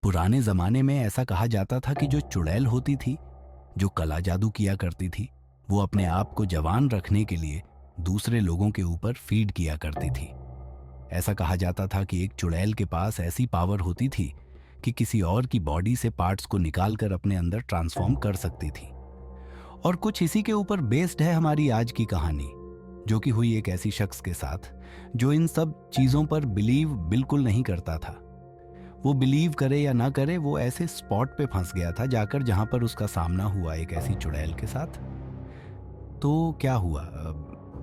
पुराने जमाने में ऐसा कहा जाता था कि जो चुड़ैल होती थी, जो कला जादू किया करती थी, वो अपने आप को जवान रखने के लिए दूसरे लोगों के ऊपर फीड किया करती थी। ऐसा कहा जाता था कि एक चुड़ैल के पास ऐसी पावर होती थी कि किसी और की बॉडी से पार्ट्स को निकालकर अपने अंदर ट्रांसफॉर्म कर सकती थी। और कुछ इसी के ऊपर बेस्ड है हमारी आज की कहानी, जो कि हुई एक ऐसी शख्स के साथ जो इन सब चीज़ों पर बिलीव बिल्कुल नहीं करता था। वो बिलीव करे या ना करे, वो ऐसे स्पॉट पे फंस गया था जाकर जहां पर उसका सामना हुआ एक ऐसी चुड़ैल के साथ। तो क्या हुआ,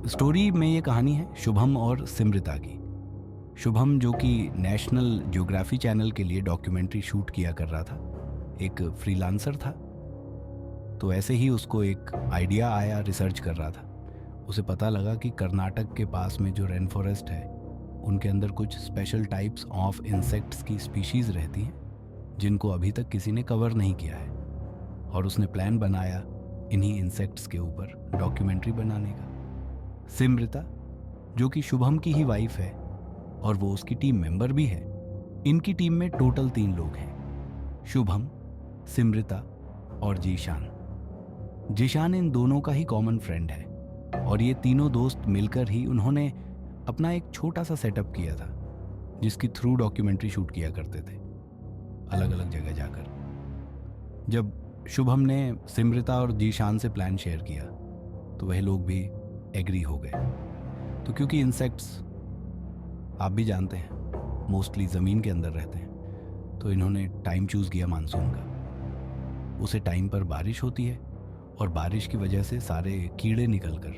स्टोरी में ये कहानी है शुभम और सिमृता की। शुभम जो कि नेशनल ज्योग्राफी चैनल के लिए डॉक्यूमेंट्री शूट किया कर रहा था, एक फ्रीलांसर था। तो ऐसे ही उसको एक आइडिया आया, रिसर्च कर रहा था। उसे पता लगा कि कर्नाटक के पास में जो रेन फॉरेस्ट है, उनके अंदर कुछ स्पेशल टाइप्स ऑफ इंसेक्ट्स की स्पीशीज़ रहती हैं जिनको अभी तक किसी ने कवर नहीं किया है। और उसने प्लान बनाया इन्हीं इंसेक्ट्स के ऊपर डॉक्यूमेंट्री बनाने का। सिमृता जो कि शुभम की ही वाइफ है और वो उसकी टीम मेंबर भी है। इनकी टीम में टोटल 3 लोग हैं, शुभम, सिमृता और जीशान। जीशान इन दोनों का ही कॉमन फ्रेंड है और ये तीनों दोस्त मिलकर ही उन्होंने अपना एक छोटा सा सेटअप किया था जिसकी थ्रू डॉक्यूमेंट्री शूट किया करते थे अलग अलग जगह जाकर। जब शुभम ने सिमृता और जीशान से प्लान शेयर किया तो वह लोग भी एग्री हो गए। तो क्योंकि इंसेक्ट्स आप भी जानते हैं मोस्टली ज़मीन के अंदर रहते हैं, तो इन्होंने टाइम चूज़ किया मानसून का। उसे टाइम पर बारिश होती है और बारिश की वजह से सारे कीड़े निकलकर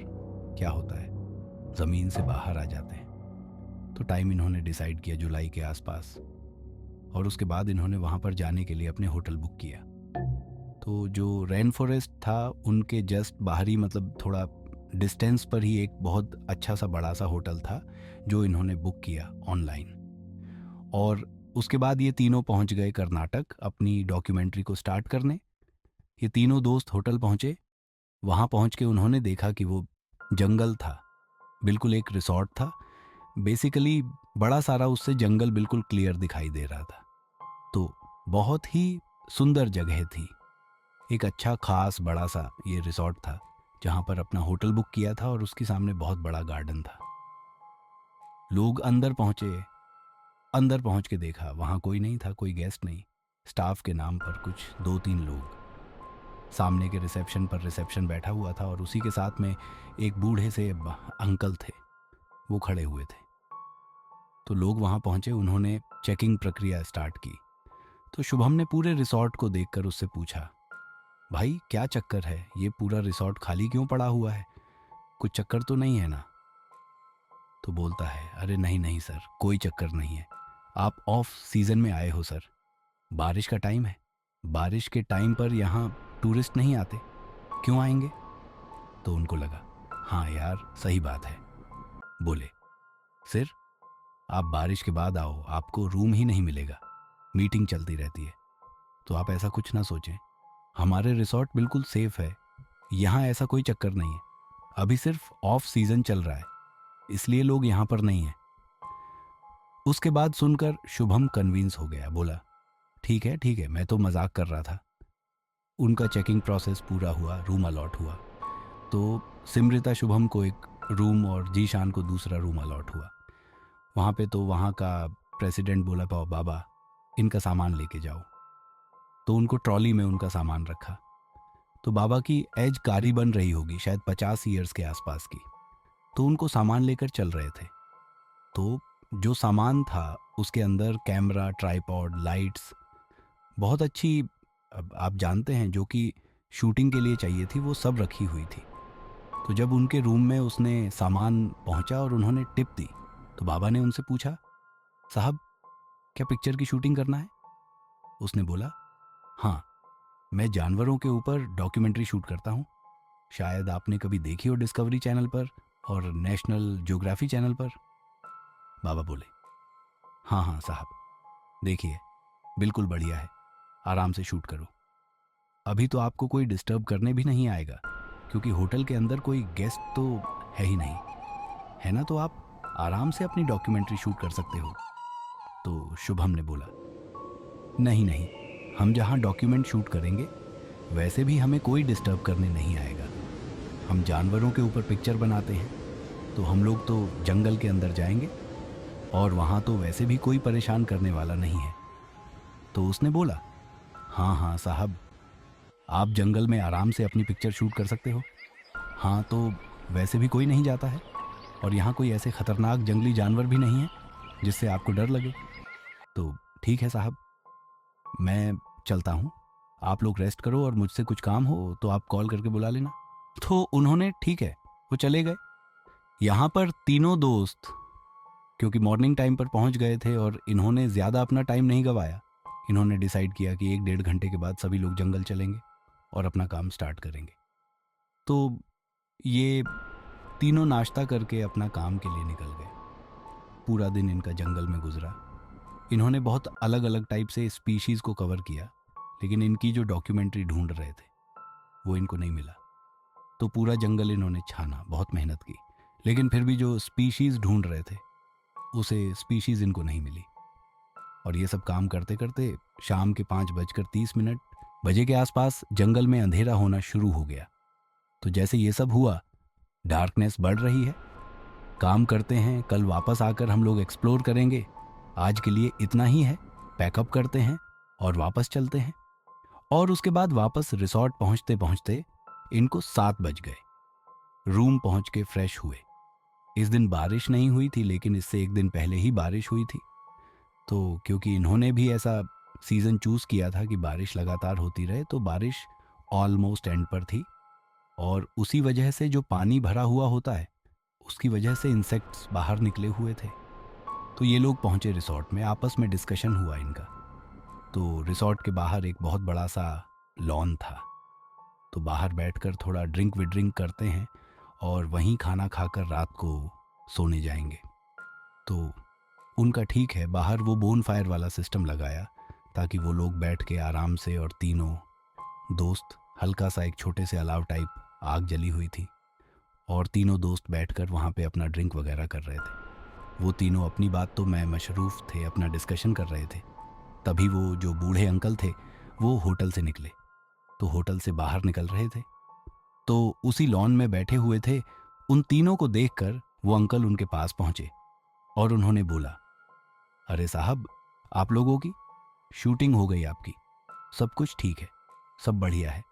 क्या होता है, ज़मीन से बाहर आ जाते हैं। तो टाइम इन्होंने डिसाइड किया जुलाई के आसपास, और उसके बाद इन्होंने वहाँ पर जाने के लिए अपने होटल बुक किया। तो जो रेन फॉरेस्ट था उनके जस्ट बाहरी, मतलब थोड़ा डिस्टेंस पर ही एक बहुत अच्छा सा बड़ा सा होटल था जो इन्होंने बुक किया ऑनलाइन। और उसके बाद ये तीनों पहुँच गए कर्नाटक अपनी डॉक्यूमेंट्री को स्टार्ट करने। ये तीनों दोस्त होटल पहुँचे। वहाँ पहुँच के उन्होंने देखा कि वो जंगल था, बिल्कुल एक रिसॉर्ट था। बेसिकली बड़ा सारा उससे जंगल बिल्कुल क्लियर दिखाई दे रहा था। तो बहुत ही सुंदर जगह थी। एक अच्छा खास बड़ा सा ये रिसॉर्ट था जहाँ पर अपना होटल बुक किया था और उसके सामने बहुत बड़ा गार्डन था। लोग अंदर पहुँचे। अंदर पहुँच के देखा वहाँ कोई नहीं था, कोई गेस्ट नहीं। स्टाफ के नाम पर कुछ 2-3 लोग। सामने के रिसेप्शन पर रिसेप्शन बैठा हुआ था और उसी के साथ में एक बूढ़े से अंकल थे, वो खड़े हुए थे। तो लोग वहाँ पहुँचे, उन्होंने चेकिंग प्रक्रिया स्टार्ट की। तो शुभम ने पूरे रिसॉर्ट को देखकर उससे पूछा, भाई क्या चक्कर है, ये पूरा रिसॉर्ट खाली क्यों पड़ा हुआ है, कुछ चक्कर तो नहीं है ना? तो बोलता है, अरे नहीं नहीं सर, कोई चक्कर नहीं है। आप ऑफ सीजन में आए हो सर, बारिश का टाइम है, बारिश के टाइम पर यहाँ टूरिस्ट नहीं आते, क्यों आएंगे? तो उनको लगा हाँ यार सही बात है। बोले, सिर आप बारिश के बाद आओ, आपको रूम ही नहीं मिलेगा, मीटिंग चलती रहती है। तो आप ऐसा कुछ ना सोचें, हमारे रिसॉर्ट बिल्कुल सेफ है, यहाँ ऐसा कोई चक्कर नहीं है। अभी सिर्फ ऑफ सीजन चल रहा है, इसलिए लोग यहाँ पर नहीं हैं। उसके बाद सुनकर शुभम कन्विंस हो गया, बोला ठीक है, मैं तो मजाक कर रहा था। उनका चेकिंग प्रोसेस पूरा हुआ, रूम अलॉट हुआ। तो सिमृता शुभम को एक रूम और जीशान को दूसरा रूम अलॉट हुआ। वहाँ पे तो वहाँ का प्रेसिडेंट बोला, पाओ बाबा इनका सामान लेके जाओ। तो उनको ट्रॉली में उनका सामान रखा। तो बाबा की एज कारी बन रही होगी, शायद 50 ईयर्स के आसपास की। तो उनको सामान लेकर चल रहे थे। तो जो सामान था उसके अंदर कैमरा, ट्राइपॉड, लाइट्स, बहुत अच्छी, अब आप जानते हैं जो कि शूटिंग के लिए चाहिए थी, वो सब रखी हुई थी। तो जब उनके रूम में उसने सामान पहुंचा और उन्होंने टिप दी, तो बाबा ने उनसे पूछा, साहब क्या पिक्चर की शूटिंग करना है? उसने बोला, हाँ मैं जानवरों के ऊपर डॉक्यूमेंट्री शूट करता हूँ, शायद आपने कभी देखी हो डिस्कवरी चैनल पर और नेशनल ज्योग्राफी चैनल पर। बाबा बोले, हाँ हाँ साहब, देखिए बिल्कुल बढ़िया है, आराम से शूट करो। अभी तो आपको कोई डिस्टर्ब करने भी नहीं आएगा क्योंकि होटल के अंदर कोई गेस्ट तो है ही नहीं, है ना? तो आप आराम से अपनी डॉक्यूमेंट्री शूट कर सकते हो। तो शुभम ने बोला, नहीं नहीं, हम जहाँ डॉक्यूमेंट शूट करेंगे वैसे भी हमें कोई डिस्टर्ब करने नहीं आएगा। हम जानवरों के ऊपर पिक्चर बनाते हैं, तो हम लोग तो जंगल के अंदर जाएंगे और वहाँ तो वैसे भी कोई परेशान करने वाला नहीं है। तो उसने बोला, हाँ हाँ साहब, आप जंगल में आराम से अपनी पिक्चर शूट कर सकते हो। हाँ, तो वैसे भी कोई नहीं जाता है और यहाँ कोई ऐसे खतरनाक जंगली जानवर भी नहीं है जिससे आपको डर लगे। तो ठीक है साहब, मैं चलता हूँ, आप लोग रेस्ट करो और मुझसे कुछ काम हो तो आप कॉल करके बुला लेना। तो उन्होंने ठीक है, वो चले गए। यहाँ पर तीनों दोस्त क्योंकि मॉर्निंग टाइम पर पहुँच गए थे और इन्होंने ज़्यादा अपना टाइम नहीं गवाया, इन्होंने डिसाइड किया कि 1-1.5 घंटे के बाद सभी लोग जंगल चलेंगे और अपना काम स्टार्ट करेंगे। तो ये तीनों नाश्ता करके अपना काम के लिए निकल गए। पूरा दिन इनका जंगल में गुजरा। इन्होंने बहुत अलग अलग टाइप से स्पीशीज़ को कवर किया, लेकिन इनकी जो डॉक्यूमेंट्री ढूंढ रहे थे वो इनको नहीं मिला। तो पूरा जंगल इन्होंने छाना, बहुत मेहनत की, लेकिन फिर भी जो स्पीशीज़ ढूंढ रहे थे उसे स्पीशीज़ इनको नहीं मिली। और ये सब काम करते करते शाम के 5:30 बजे के आसपास जंगल में अंधेरा होना शुरू हो गया। तो जैसे ये सब हुआ, डार्कनेस बढ़ रही है, काम करते हैं, कल वापस आकर हम लोग एक्सप्लोर करेंगे, आज के लिए इतना ही है, पैकअप करते हैं और वापस चलते हैं। और उसके बाद वापस रिसॉर्ट पहुंचते पहुंचते इनको 7 बज गए। रूम पहुंच के फ्रेश हुए। इस दिन बारिश नहीं हुई थी, लेकिन इससे एक दिन पहले ही बारिश हुई थी। तो क्योंकि इन्होंने भी ऐसा सीज़न चूज़ किया था कि बारिश लगातार होती रहे, तो बारिश ऑलमोस्ट एंड पर थी और उसी वजह से जो पानी भरा हुआ होता है उसकी वजह से इंसेक्ट्स बाहर निकले हुए थे। तो ये लोग पहुंचे रिसॉर्ट में, आपस में डिस्कशन हुआ इनका। तो रिसॉर्ट के बाहर एक बहुत बड़ा सा लॉन था, तो बाहर बैठकर थोड़ा ड्रिंक विड्रिंक करते हैं और वहीं खाना खाकर रात को सोने जाएंगे। तो उनका ठीक है, बाहर वो बोन फायर वाला सिस्टम लगाया ताकि वो लोग बैठ के आराम से, और तीनों दोस्त, हल्का सा एक छोटे से अलाव टाइप आग जली हुई थी और तीनों दोस्त बैठकर वहाँ पे अपना ड्रिंक वगैरह कर रहे थे। वो तीनों अपनी बात तो मैं मशरूफ़ थे, अपना डिस्कशन कर रहे थे। तभी वो जो बूढ़े अंकल थे वो होटल से निकले, तो होटल से बाहर निकल रहे थे, तो उसी लॉन में बैठे हुए थे। उन तीनों को देखकर वो अंकल उनके पास पहुंचे और उन्होंने बोला, अरे साहब, आप लोगों की शूटिंग हो गई, आपकी सब कुछ ठीक है, सब बढ़िया है,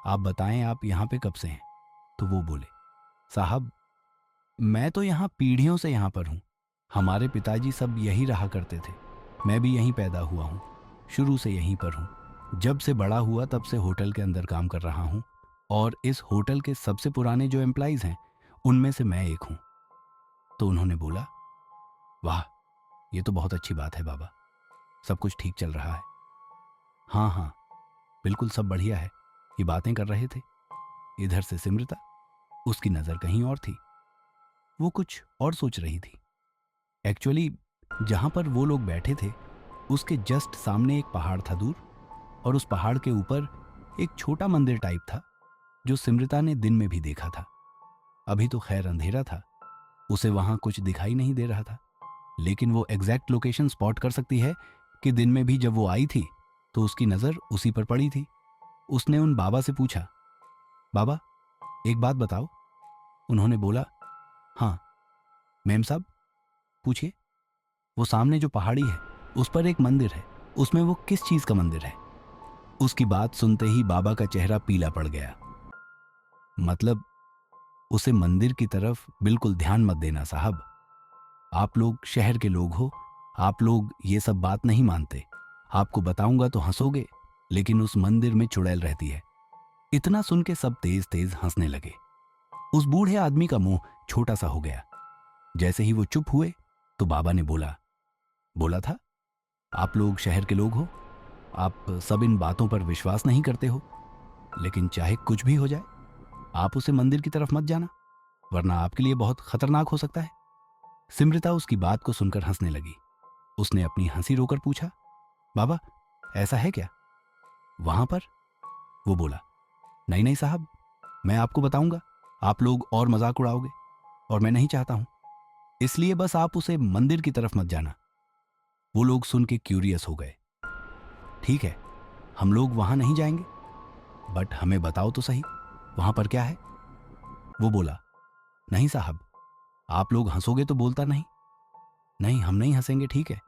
आप बताएं आप यहाँ पे कब से हैं। तो वो बोले, साहब मैं तो यहाँ पीढ़ियों से यहाँ पर हूँ, हमारे पिताजी सब यही रहा करते थे, मैं भी यहीं पैदा हुआ हूँ, शुरू से यहीं पर हूँ, जब से बड़ा हुआ तब से होटल के अंदर काम कर रहा हूँ और इस होटल के सबसे पुराने जो एम्प्लॉइज़ हैं उनमें से मैं एक हूँ। तो उन्होंने बोला, वाह, ये तो बहुत अच्छी बात है बाबा, सब कुछ ठीक चल रहा है। हाँ हाँ, बिल्कुल सब बढ़िया है, ये बातें कर रहे थे। इधर से सिमरता, उसकी नज़र कहीं और थी, वो कुछ और सोच रही थी। एक्चुअली जहाँ पर वो लोग बैठे थे उसके जस्ट सामने एक पहाड़ था दूर, और उस पहाड़ के ऊपर एक छोटा मंदिर टाइप था जो सिमरता ने दिन में भी देखा था। अभी तो खैर अंधेरा था, उसे वहाँ कुछ दिखाई नहीं दे रहा था, लेकिन वो एग्जैक्ट लोकेशन स्पॉट कर सकती है कि दिन में भी जब वो आई थी तो उसकी नज़र उसी पर पड़ी थी। उसने उन बाबा से पूछा, बाबा एक बात बताओ। उन्होंने बोला, हाँ मेम साहब पूछिए। वो सामने जो पहाड़ी है उस पर एक मंदिर है, उसमें वो किस चीज़ का मंदिर है? उसकी बात सुनते ही बाबा का चेहरा पीला पड़ गया। मतलब उसे मंदिर की तरफ बिल्कुल ध्यान मत देना साहब, आप लोग शहर के लोग हो, आप लोग ये सब बात नहीं मानते, आपको बताऊंगा तो हंसोगे, लेकिन उस मंदिर में चुड़ैल रहती है। इतना सुन के सब तेज तेज हंसने लगे। उस बूढ़े आदमी का मुंह छोटा सा हो गया। जैसे ही वो चुप हुए तो बाबा ने बोला था, आप लोग शहर के लोग हो, आप सब इन बातों पर विश्वास नहीं करते हो, लेकिन चाहे कुछ भी हो जाए आप उसे मंदिर की तरफ मत जाना, वरना आपके लिए बहुत खतरनाक हो सकता है। सिमरता उसकी बात को सुनकर हंसने लगी। उसने अपनी हंसी रोकर पूछा, बाबा ऐसा है क्या वहां पर? वो बोला, नहीं नहीं साहब, मैं आपको बताऊंगा, आप लोग और मजाक उड़ाओगे और मैं नहीं चाहता हूं, इसलिए बस आप उसे मंदिर की तरफ मत जाना। वो लोग सुन के क्यूरियस हो गए। ठीक है, हम लोग वहां नहीं जाएंगे, बट हमें बताओ तो सही, वहां पर क्या है? वो बोला, नहीं साहब, आप लोग हंसोगे तो बोलता नहीं। नहीं, हम नहीं हंसेंगे, ठीक है,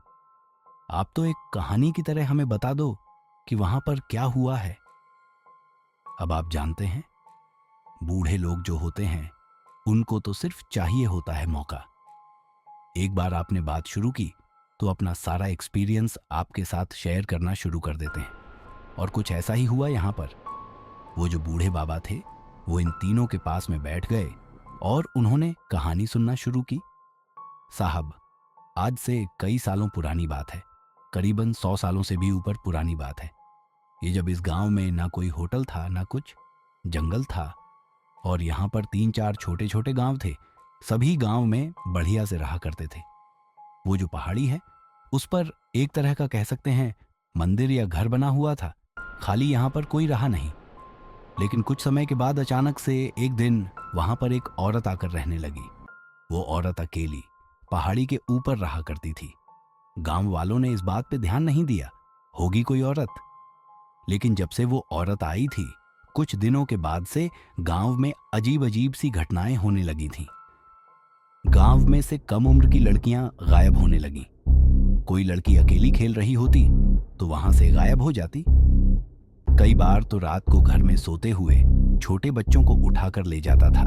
आप तो एक कहानी की तरह हमें बता दो कि वहां पर क्या हुआ है। अब आप जानते हैं, बूढ़े लोग जो होते हैं उनको तो सिर्फ चाहिए होता है मौका। एक बार आपने बात शुरू की तो अपना सारा एक्सपीरियंस आपके साथ शेयर करना शुरू कर देते हैं। और कुछ ऐसा ही हुआ यहाँ पर। वो जो बूढ़े बाबा थे वो इन तीनों के पास में बैठ गए और उन्होंने कहानी सुनना शुरू की। साहब, आज से कई सालों पुरानी बात है, करीबन 100 सालों से भी ऊपर पुरानी बात है। ये जब इस गांव में ना कोई होटल था ना कुछ, जंगल था, और यहाँ पर 3-4 छोटे छोटे गांव थे। सभी गांव में बढ़िया से रहा करते थे। वो जो पहाड़ी है उस पर एक तरह का कह सकते हैं मंदिर या घर बना हुआ था, खाली यहाँ पर कोई रहा नहीं। लेकिन कुछ समय के बाद अचानक से एक दिन वहां पर एक औरत आकर रहने लगी। वो औरत अकेली पहाड़ी के ऊपर रहा करती थी। गांव वालों ने इस बात पे ध्यान नहीं दिया, होगी कोई औरत। लेकिन जब से वो औरत आई थी, कुछ दिनों के बाद से गांव में अजीब अजीब सी घटनाएं होने लगी थीं। गांव में से कम उम्र की लड़कियां गायब होने लगीं। कोई लड़की अकेली खेल रही होती तो वहां से गायब हो जाती। कई बार तो रात को घर में सोते हुए छोटे बच्चों को उठाकर ले जाता था।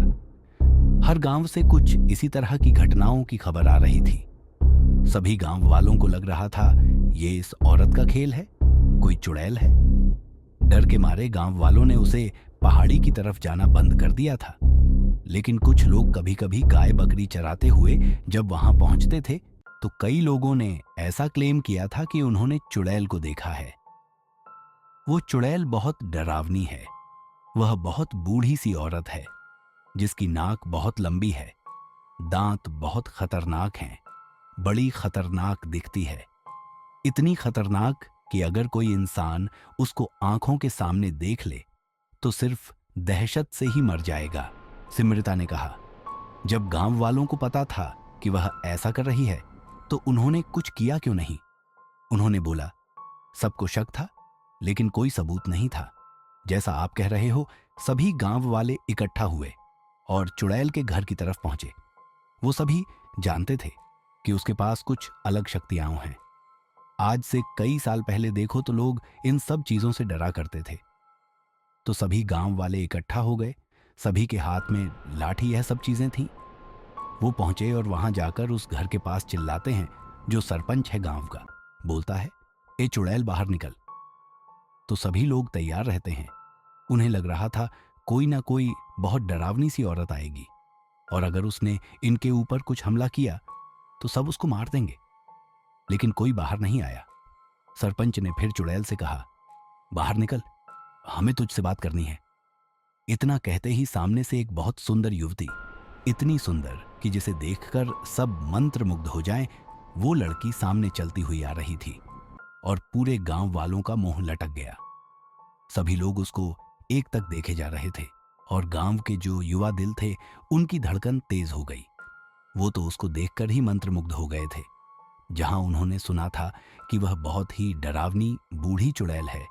हर गांव से कुछ इसी तरह की घटनाओं की खबर आ रही थी। सभी गांव वालों को लग रहा था ये इस औरत का खेल है, कोई चुड़ैल है। डर के मारे गांव वालों ने उसे पहाड़ी की तरफ जाना बंद कर दिया था। लेकिन कुछ लोग कभी कभी गाय बकरी चराते हुए जब वहां पहुंचते थे तो कई लोगों ने ऐसा क्लेम किया था कि उन्होंने चुड़ैल को देखा है। वो चुड़ैल बहुत डरावनी है। वह बहुत बूढ़ी सी औरत है जिसकी नाक बहुत लंबी है, दांत बहुत खतरनाक हैं, बड़ी खतरनाक दिखती है। इतनी खतरनाक कि अगर कोई इंसान उसको आंखों के सामने देख ले तो सिर्फ दहशत से ही मर जाएगा। सिमरिता ने कहा, जब गांव वालों को पता था कि वह ऐसा कर रही है तो उन्होंने कुछ किया क्यों नहीं? उन्होंने बोला, सबको शक था लेकिन कोई सबूत नहीं था। जैसा आप कह रहे हो, सभी गांव वाले इकट्ठा हुए और चुड़ैल के घर की तरफ पहुंचे। वो सभी जानते थे कि उसके पास कुछ अलग शक्तियां हैं। आज से कई साल पहले देखो तो लोग इन सब चीजों से डरा करते थे। तो सभी गांव वाले इकट्ठा हो गए, सभी के हाथ में लाठी, यह सब चीजें थीं। वो पहुंचे और वहां जाकर उस घर के पास चिल्लाते हैं। जो सरपंच है गांव का, बोलता है, ए चुड़ैल बाहर निकल। तो सभी लोग तैयार रहते हैं। उन्हें लग रहा था कोई ना कोई बहुत डरावनी सी औरत आएगी और अगर उसने इनके ऊपर कुछ हमला किया तो सब उसको मार देंगे। लेकिन कोई बाहर नहीं आया। सरपंच ने फिर चुड़ैल से कहा, बाहर निकल, हमें तुझसे बात करनी है। इतना कहते ही सामने से एक बहुत सुंदर युवती, इतनी सुंदर कि जिसे देखकर सब मंत्रमुग्ध हो जाएं, वो लड़की सामने चलती हुई आ रही थी और पूरे गांव वालों का मुंह लटक गया। सभी लोग उसको एक तक देखे जा रहे थे और गांव के जो युवा दिल थे उनकी धड़कन तेज हो गई। वो तो उसको देखकर ही मंत्रमुग्ध हो गए थे। जहां उन्होंने सुना था कि वह बहुत ही डरावनी बूढ़ी चुड़ैल है,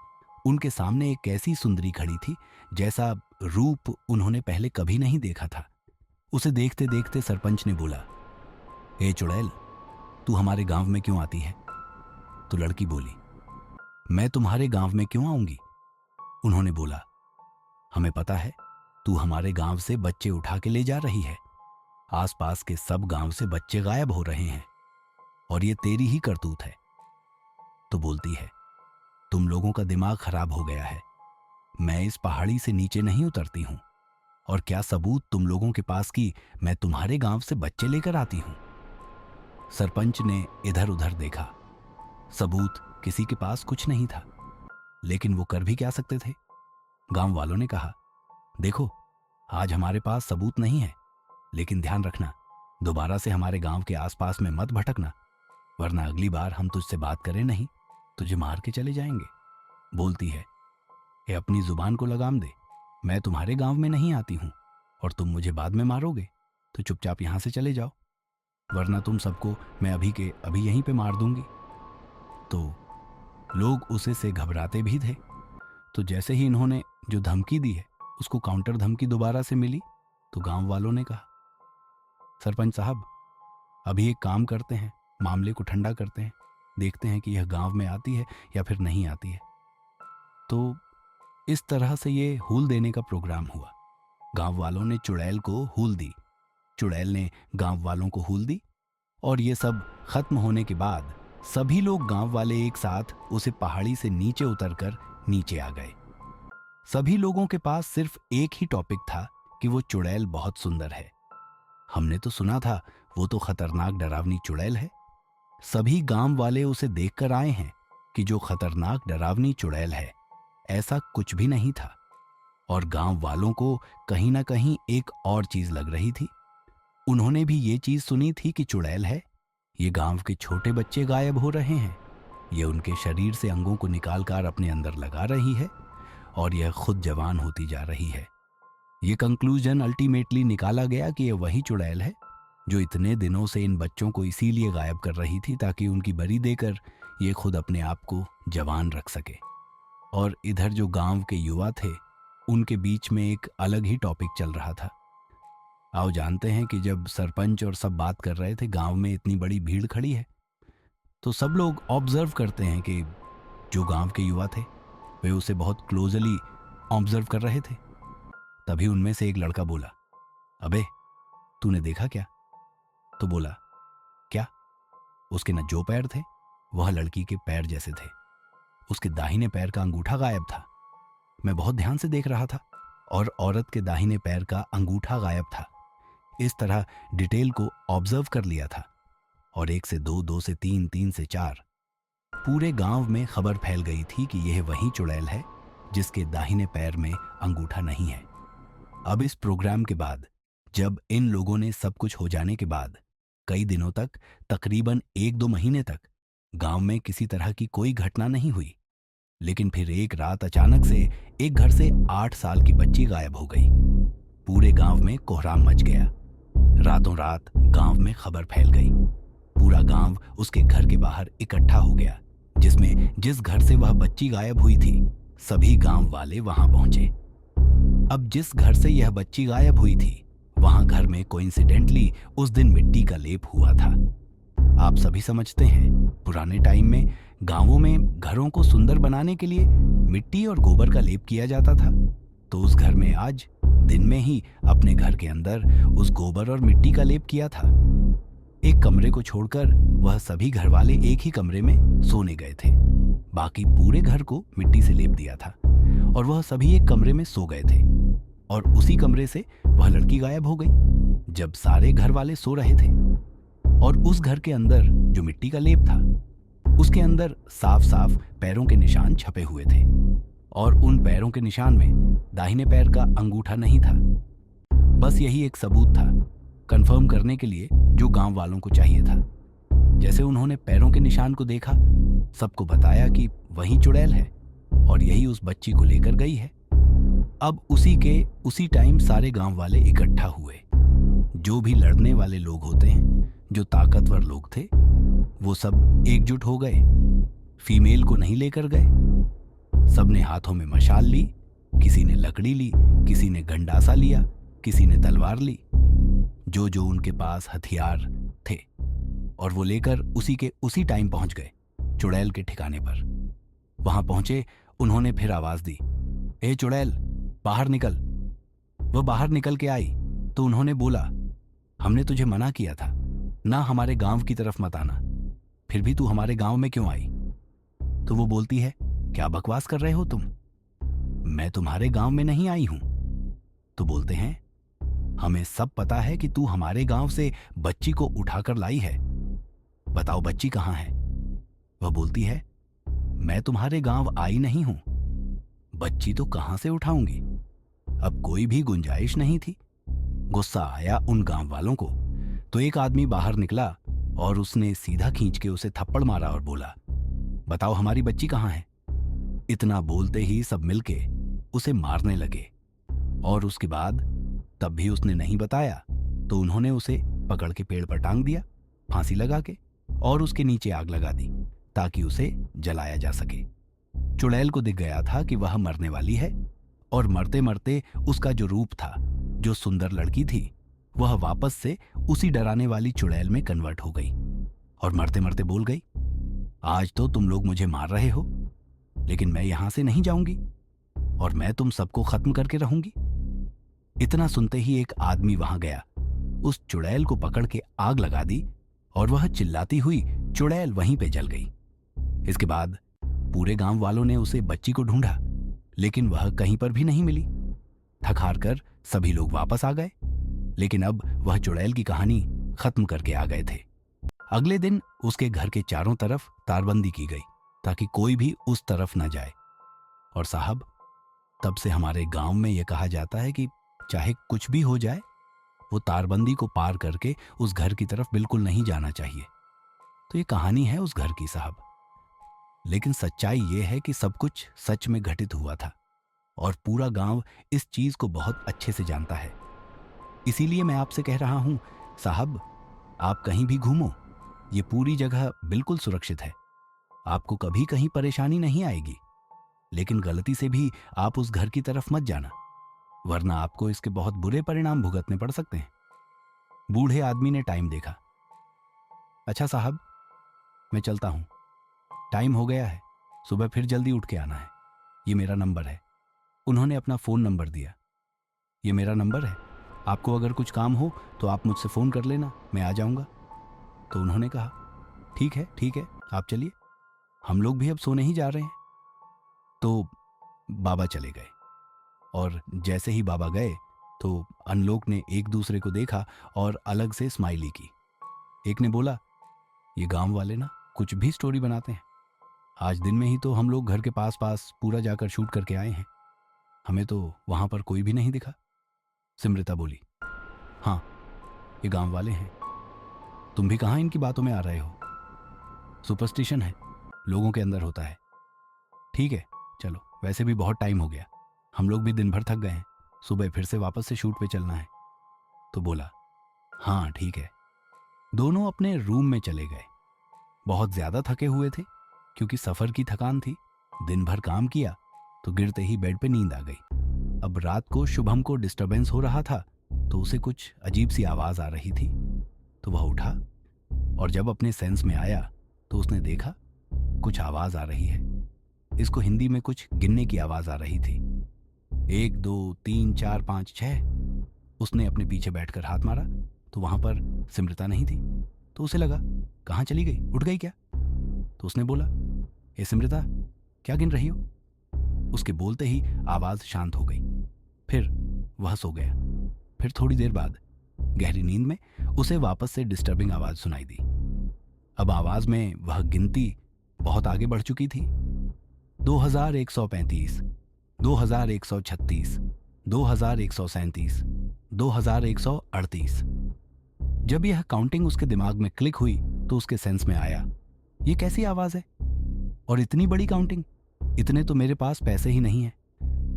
उनके सामने एक ऐसी सुंदरी खड़ी थी जैसा रूप उन्होंने पहले कभी नहीं देखा था। उसे देखते देखते सरपंच ने बोला, ए चुड़ैल, तू हमारे गांव में क्यों आती है? तो लड़की बोली, मैं तुम्हारे गांव में क्यों आऊंगी? उन्होंने बोला, हमें पता है तू हमारे गांव से बच्चे उठा के ले जा रही है। आसपास के सब गांव से बच्चे गायब हो रहे हैं और ये तेरी ही करतूत है। तो बोलती है, तुम लोगों का दिमाग खराब हो गया है। मैं इस पहाड़ी से नीचे नहीं उतरती हूं और क्या सबूत तुम लोगों के पास कि मैं तुम्हारे गांव से बच्चे लेकर आती हूं? सरपंच ने इधर उधर देखा। सबूत किसी के पास कुछ नहीं था, लेकिन वो कर भी क्या सकते थे? गांव वालों ने कहा, देखो, आज हमारे पास सबूत नहीं है, लेकिन ध्यान रखना, दोबारा से हमारे गांव के आसपास में मत भटकना, वरना अगली बार हम तुझसे बात करें नहीं, तुझे मार के चले जाएंगे। बोलती है, ये अपनी जुबान को लगाम दे, मैं तुम्हारे गांव में नहीं आती हूं और तुम मुझे बाद में मारोगे तो चुपचाप यहां से चले जाओ, वरना तुम सबको मैं अभी के अभी यहीं पे मार दूंगी। तो लोग उसे से घबराते भी थे। तो जैसे ही इन्होंने जो धमकी दी है उसको काउंटर धमकी दोबारा से मिली, तो गांव वालों ने कहा, सरपंच साहब अभी एक काम करते हैं, मामले को ठंडा करते हैं, देखते हैं कि यह गांव में आती है या फिर नहीं आती है। तो इस तरह से ये हूल देने का प्रोग्राम हुआ। गांव वालों ने चुड़ैल को हूल दी, चुड़ैल ने गांव वालों को हूल दी, और ये सब खत्म होने के बाद सभी लोग गांव वाले एक साथ उसे पहाड़ी से नीचे उतरकर नीचे आ गए। सभी लोगों के पास सिर्फ एक ही टॉपिक था कि वो चुड़ैल बहुत सुंदर है। हमने तो सुना था वो तो खतरनाक डरावनी चुड़ैल है। सभी गांव वाले उसे देखकर आए हैं कि जो खतरनाक डरावनी चुड़ैल है ऐसा कुछ भी नहीं था। और गांव वालों को कहीं ना कहीं एक और चीज लग रही थी। उन्होंने भी ये चीज सुनी थी कि चुड़ैल है, ये गांव के छोटे बच्चे गायब हो रहे हैं, ये उनके शरीर से अंगों को निकालकर अपने अंदर लगा रही है और यह खुद जवान होती जा रही है। ये कंक्लूजन अल्टीमेटली निकाला गया कि यह वही चुड़ैल है जो इतने दिनों से इन बच्चों को इसीलिए गायब कर रही थी ताकि उनकी बलि देकर ये खुद अपने आप को जवान रख सके। और इधर जो गांव के युवा थे उनके बीच में एक अलग ही टॉपिक चल रहा था। आओ जानते हैं कि जब सरपंच और सब बात कर रहे थे, गांव में इतनी बड़ी भीड़ खड़ी है, तो सब लोग ऑब्जर्व करते हैं कि जो गांव के युवा थे वे उसे बहुत क्लोजली ऑब्जर्व कर रहे थे। तभी उनमें से एक लड़का बोला, अबे तूने देखा क्या? तो बोला, क्या? उसके न जो पैर थे वह लड़की के पैर जैसे थे। उसके दाहिने पैर का अंगूठा गायब था। मैं बहुत ध्यान से देख रहा था और औरत के दाहिने पैर का अंगूठा गायब था। इस तरह डिटेल को ऑब्जर्व कर लिया था। और 1 से 2, 2 से 3, 3 से 4 पूरे गांव में खबर फैल गई थी कि यह वही चुड़ैल है जिसके दाहिने पैर में अंगूठा नहीं है। अब इस प्रोग्राम के बाद, जब इन लोगों ने सब कुछ हो जाने के बाद कई दिनों तक, तकरीबन 1-2 महीने तक गांव में किसी तरह की कोई घटना नहीं हुई। लेकिन फिर एक रात अचानक से एक घर से 8 साल की बच्ची गायब हो गई। पूरे गांव में कोहराम मच गया। रातों रात गांव में खबर फैल गई। पूरा गांव उसके घर के बाहर इकट्ठा हो गया, जिसमें जिस घर से वह बच्ची गायब हुई थी सभी गांव वाले वहां पहुंचे। अब जिस घर से यह बच्ची गायब हुई थी वहां घर में कोइंसिडेंटली उस दिन मिट्टी का लेप हुआ था। आप सभी समझते हैं, पुराने टाइम में गांवों में घरों को सुंदर बनाने के लिए मिट्टी और गोबर का लेप किया जाता था। तो उस घर में आज दिन में ही अपने घर के अंदर उस गोबर और मिट्टी का लेप किया था। एक कमरे को छोड़कर वह सभी घर वाले एक ही कमरे में सोने गए थे। बाकी पूरे घर को मिट्टी से लेप दिया था और वह सभी एक कमरे में सो गए थे। और उसी कमरे से वह लड़की गायब हो गई जब सारे घर वाले सो रहे थे। और उस घर के अंदर जो मिट्टी का लेप था उसके अंदर साफ साफ पैरों के निशान छपे हुए थे। और उन पैरों के निशान में दाहिने पैर का अंगूठा नहीं था। बस यही एक सबूत था कंफर्म करने के लिए जो गांव वालों को चाहिए था। जैसे उन्होंने पैरों के निशान को देखा, सबको बताया कि वही चुड़ैल है और यही उस बच्ची को लेकर गई है। अब उसी टाइम सारे गांव वाले इकट्ठा हुए। जो भी लड़ने वाले लोग होते हैं, जो ताकतवर लोग थे, वो सब एकजुट हो गए। फीमेल को नहीं लेकर गए। सबने हाथों में मशाल ली, किसी ने लकड़ी ली, किसी ने गंडासा लिया, किसी ने तलवार ली, जो जो उनके पास हथियार थे। और वो लेकर उसी टाइम पहुंच गए चुड़ैल के ठिकाने पर। वहां पहुंचे, उन्होंने फिर आवाज दी, ए चुड़ैल बाहर निकल। वह बाहर निकल के आई तो उन्होंने बोला, हमने तुझे मना किया था ना हमारे गांव की तरफ मत आना, फिर भी तू हमारे गांव में क्यों आई? तो वो बोलती है, क्या बकवास कर रहे हो तुम? मैं तुम्हारे गांव में नहीं आई हूं। तो बोलते हैं, हमें सब पता है कि तू हमारे गांव से बच्ची को उठाकर लाई है, बताओ बच्ची कहां है? वह बोलती है, मैं तुम्हारे गांव आई नहीं हूं, बच्ची तो कहां से उठाऊंगी? अब कोई भी गुंजाइश नहीं थी। गुस्सा आया उन गांव वालों को तो एक आदमी बाहर निकला और उसने सीधा खींच के उसे थप्पड़ मारा और बोला, बताओ हमारी बच्ची कहां है? इतना बोलते ही सब मिलके उसे मारने लगे। और उसके बाद तब भी उसने नहीं बताया तो उन्होंने उसे पकड़ के पेड़ पर टांग दिया फांसी लगा के, और उसके नीचे आग लगा दी ताकि उसे जलाया जा सके। चुड़ैल को दिख गया था कि वह मरने वाली है, और मरते मरते उसका जो रूप था, जो सुंदर लड़की थी, वह वापस से उसी डराने वाली चुड़ैल में कन्वर्ट हो गई और मरते मरते बोल गई, आज तो तुम लोग मुझे मार रहे हो, लेकिन मैं यहां से नहीं जाऊंगी और मैं तुम सबको खत्म करके रहूंगी। इतना सुनते ही एक आदमी वहां गया, उस चुड़ैल को पकड़ के आग लगा दी और वह चिल्लाती हुई चुड़ैल वहीं पे जल गई। इसके बाद पूरे गांव वालों ने उसे बच्ची को ढूंढा, लेकिन वह कहीं पर भी नहीं मिली। थक हार कर सभी लोग वापस आ गए, लेकिन अब वह चुड़ैल की कहानी खत्म करके आ गए थे। अगले दिन उसके घर के चारों तरफ तारबंदी की गई ताकि कोई भी उस तरफ न जाए। और साहब, तब से हमारे गांव में यह कहा जाता है कि चाहे कुछ भी हो जाए, वो तारबंदी को पार करके उस घर की तरफ बिल्कुल नहीं जाना चाहिए। तो ये कहानी है उस घर की साहब। लेकिन सच्चाई ये है कि सब कुछ सच में घटित हुआ था और पूरा गांव इस चीज को बहुत अच्छे से जानता है। इसीलिए मैं आपसे कह रहा हूं साहब, आप कहीं भी घूमो, ये पूरी जगह बिल्कुल सुरक्षित है। आपको कभी कहीं परेशानी नहीं आएगी, लेकिन गलती से भी आप उस घर की तरफ मत जाना, वरना आपको इसके बहुत बुरे परिणाम भुगतने पड़ सकते हैं। बूढ़े आदमी ने टाइम देखा। अच्छा साहब, मैं चलता हूं, टाइम हो गया है, सुबह फिर जल्दी उठ के आना है। ये मेरा नंबर है। उन्होंने अपना फोन नंबर दिया। ये मेरा नंबर है, आपको अगर कुछ काम हो तो आप मुझसे फोन कर लेना, मैं आ जाऊंगा। तो उन्होंने कहा, ठीक है, आप चलिए, हम लोग भी अब सोने ही जा रहे हैं। तो बाबा चले गए, और जैसे ही बाबा गए तो अनलोक ने एक दूसरे को देखा और अलग से स्माइली की। एक ने बोला, ये गांव वाले ना कुछ भी स्टोरी बनाते हैं। आज दिन में ही तो हम लोग घर के पास पास पूरा जाकर शूट करके आए हैं, हमें तो वहां पर कोई भी नहीं दिखा। सिमरिता बोली, हाँ, ये गांव वाले हैं, तुम भी कहाँ इनकी बातों में आ रहे हो? सुपरस्टिशन है, लोगों के अंदर होता है। ठीक है, चलो, वैसे भी बहुत टाइम हो गया, हम लोग भी दिन भर थक गए हैं, सुबह फिर से वापस से शूट पे चलना है। तो बोला, हाँ ठीक है। दोनों अपने रूम में चले गए। बहुत ज्यादा थके हुए थे क्योंकि सफर की थकान थी, दिन भर काम किया, तो गिरते ही बेड पे नींद आ गई। अब रात को शुभम को डिस्टरबेंस हो रहा था, तो उसे कुछ अजीब सी आवाज आ रही थी। तो वह उठा, और जब अपने सेंस में आया तो उसने देखा कुछ आवाज आ रही है। इसको हिंदी में कुछ गिनने की आवाज आ रही थी, 1 2 3 4 5 6। उसने अपने पीछे बैठकर हाथ मारा तो वहां पर सिमरिता नहीं थी। तो उसे लगा, कहाँ चली गई, उठ गई क्या? तो उसने बोला, हे सिमरिता, क्या गिन रही हो? उसके बोलते ही आवाज शांत हो गई। फिर वह सो गया। फिर थोड़ी देर बाद गहरी नींद में उसे वापस से डिस्टर्बिंग आवाज सुनाई दी। अब आवाज में वह गिनती बहुत आगे बढ़ चुकी थी। 2135, 2136, 2137, 2138। जब यह काउंटिंग उसके दिमाग में क्लिक हुई तो उसके सेंस में आया, ये कैसी आवाज है और इतनी बड़ी काउंटिंग, इतने तो मेरे पास पैसे ही नहीं है।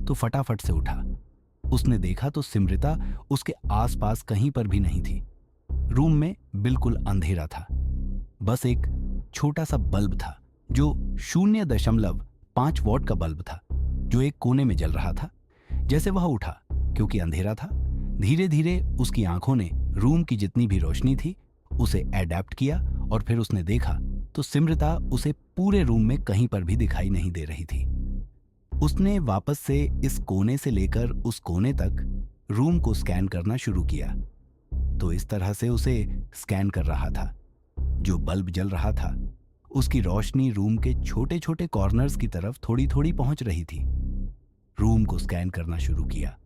तो फटाफट से उठा। उसने देखा तो सिमरिता उसके आसपास कहीं पर भी नहीं थी। रूम में बिल्कुल अंधेरा था, बस एक छोटा सा बल्ब था जो 0.5 वॉट का बल्ब था, जो एक कोने में जल रहा था। जैसे वह उठा, क्योंकि अंधेरा था, धीरे धीरे उसकी आंखों ने रूम की जितनी भी रोशनी थी उसे एडेप्ट किया, और फिर उसने देखा तो सिमरिता उसे पूरे रूम में कहीं पर भी दिखाई नहीं दे रही थी। उसने वापस से इस कोने से लेकर उस कोने तक रूम को स्कैन करना शुरू किया। तो इस तरह से उसे स्कैन कर रहा था। जो बल्ब जल रहा था उसकी रोशनी रूम के छोटे छोटे कॉर्नर्स की तरफ थोड़ी थोड़ी पहुंच रही थी। रूम को स्कैन करना शुरू किया।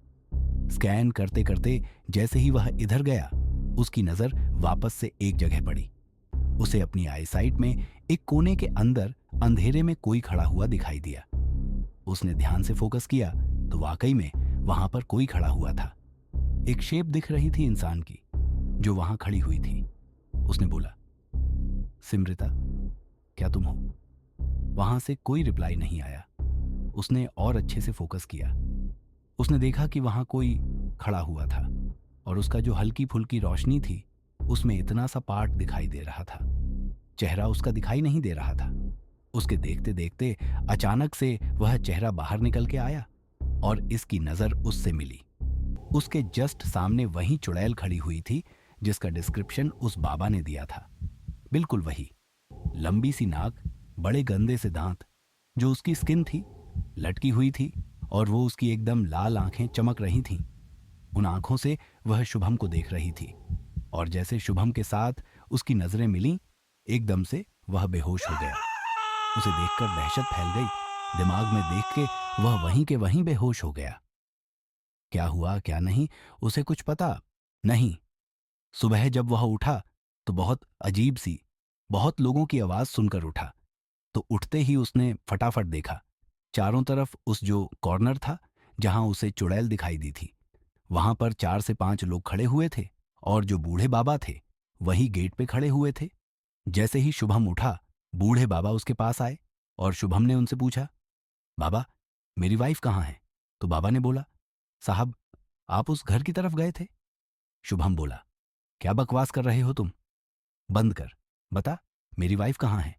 स्कैन करते करते जैसे ही वह इधर गया, उसकी नजर वापस से एक जगह पड़ी। उसे अपनी आईसाइट में एक कोने के अंदर अंधेरे में कोई खड़ा हुआ दिखाई दिया। उसने ध्यान से फोकस किया तो वाकई में वहां पर कोई खड़ा हुआ था। एक शेप दिख रही थी इंसान की, जो वहां खड़ी हुई थी। उसने बोला, सिमरिता, क्या तुम हो? वहां से कोई रिप्लाई नहीं आया। उसने और अच्छे से फोकस किया। उसने देखा कि वहां कोई खड़ा हुआ था, और उसका जो हल्की फुल्की रोशनी थी उसमें इतना सा पार्ट दिखाई दे रहा था। चेहरा उसका दिखाई नहीं दे रहा था। उसके देखते देखते अचानक से वह चेहरा बाहर निकल के आया और इसकी नजर उससे मिली। उसके जस्ट सामने वही चुड़ैल खड़ी हुई थी जिसका डिस्क्रिप्शन उस बाबा ने दिया था। बिल्कुल वही, लंबी सी नाक, बड़े गंदे से दांत, जो उसकी स्किन थी लटकी हुई थी, और वो उसकी एकदम लाल आंखें चमक रही थीं। उन आंखों से वह शुभम को देख रही थी, और जैसे शुभम के साथ उसकी नजरें मिलीं, एकदम से वह बेहोश हो गया। उसे देखकर दहशत फैल गई। दिमाग में देख के वह वहीं के वहीं बेहोश हो गया। क्या हुआ क्या नहीं उसे कुछ पता नहीं। सुबह जब वह उठा तो बहुत अजीब सी, बहुत लोगों की आवाज सुनकर उठा। तो उठते ही उसने फटाफट देखा, चारों तरफ उस जो कॉर्नर था जहां उसे चुड़ैल दिखाई दी थी, वहां पर 4 से 5 लोग खड़े हुए थे, और जो बूढ़े बाबा थे वही गेट पे खड़े हुए थे। जैसे ही शुभम उठा, बूढ़े बाबा उसके पास आए और शुभम ने उनसे पूछा, बाबा, मेरी वाइफ कहाँ है? तो बाबा ने बोला, साहब, आप उस घर की तरफ गए थे। शुभम बोला, क्या बकवास कर रहे हो तुम? बंद कर, बता, मेरी वाइफ कहाँ है?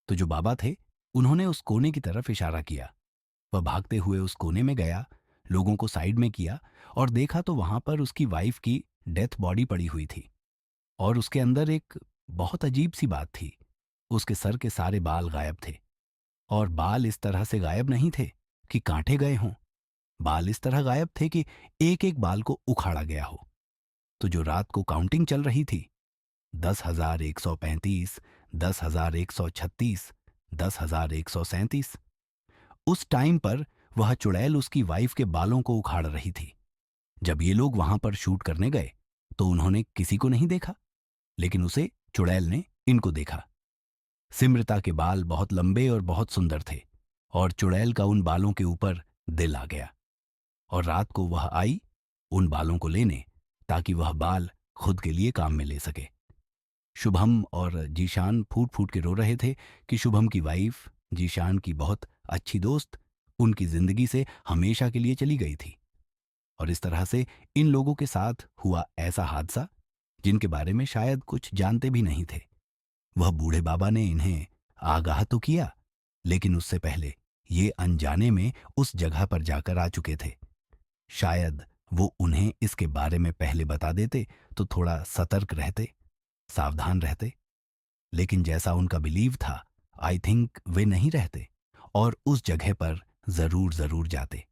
तो जो बाबा थे उन्होंने उस कोने की तरफ इशारा किया। वह भागते हुए उस कोने में गया, लोगों को साइड में किया और देखा तो वहां पर उसकी वाइफ की डेथ बॉडी पड़ी हुई थी, और उसके अंदर एक बहुत अजीब सी बात थी। उसके सर के सारे बाल गायब थे, और बाल इस तरह से गायब नहीं थे कि काटे गए हों। बाल इस तरह गायब थे कि एक एक बाल को उखाड़ा गया हो। तो जो रात को काउंटिंग चल रही थी, 10,135, 10,136, 10,137, उस टाइम पर वह चुड़ैल उसकी वाइफ के बालों को उखाड़ रही थी। जब ये लोग वहां पर शूट करने गए तो उन्होंने किसी को नहीं देखा, लेकिन उसे, चुड़ैल ने, इनको देखा। सिमृता के बाल बहुत लंबे और बहुत सुंदर थे, और चुड़ैल का उन बालों के ऊपर दिल आ गया, और रात को वह आई उन बालों को लेने, ताकि वह बाल खुद के लिए काम में ले सके। शुभम और जीशान फूट फूट के रो रहे थे कि शुभम की वाइफ, जीशान की बहुत अच्छी दोस्त, उनकी जिंदगी से हमेशा के लिए चली गई थी। और इस तरह से इन लोगों के साथ हुआ ऐसा हादसा जिनके बारे में शायद कुछ जानते भी नहीं थे। वह बूढ़े बाबा ने इन्हें आगाह तो किया, लेकिन उससे पहले ये अनजाने में उस जगह पर जाकर आ चुके थे। शायद वो उन्हें इसके बारे में पहले बता देते तो थोड़ा सतर्क रहते, सावधान रहते। लेकिन जैसा उनका बिलीव था, आई थिंक वे नहीं रहते और उस जगह पर जरूर जरूर जाते।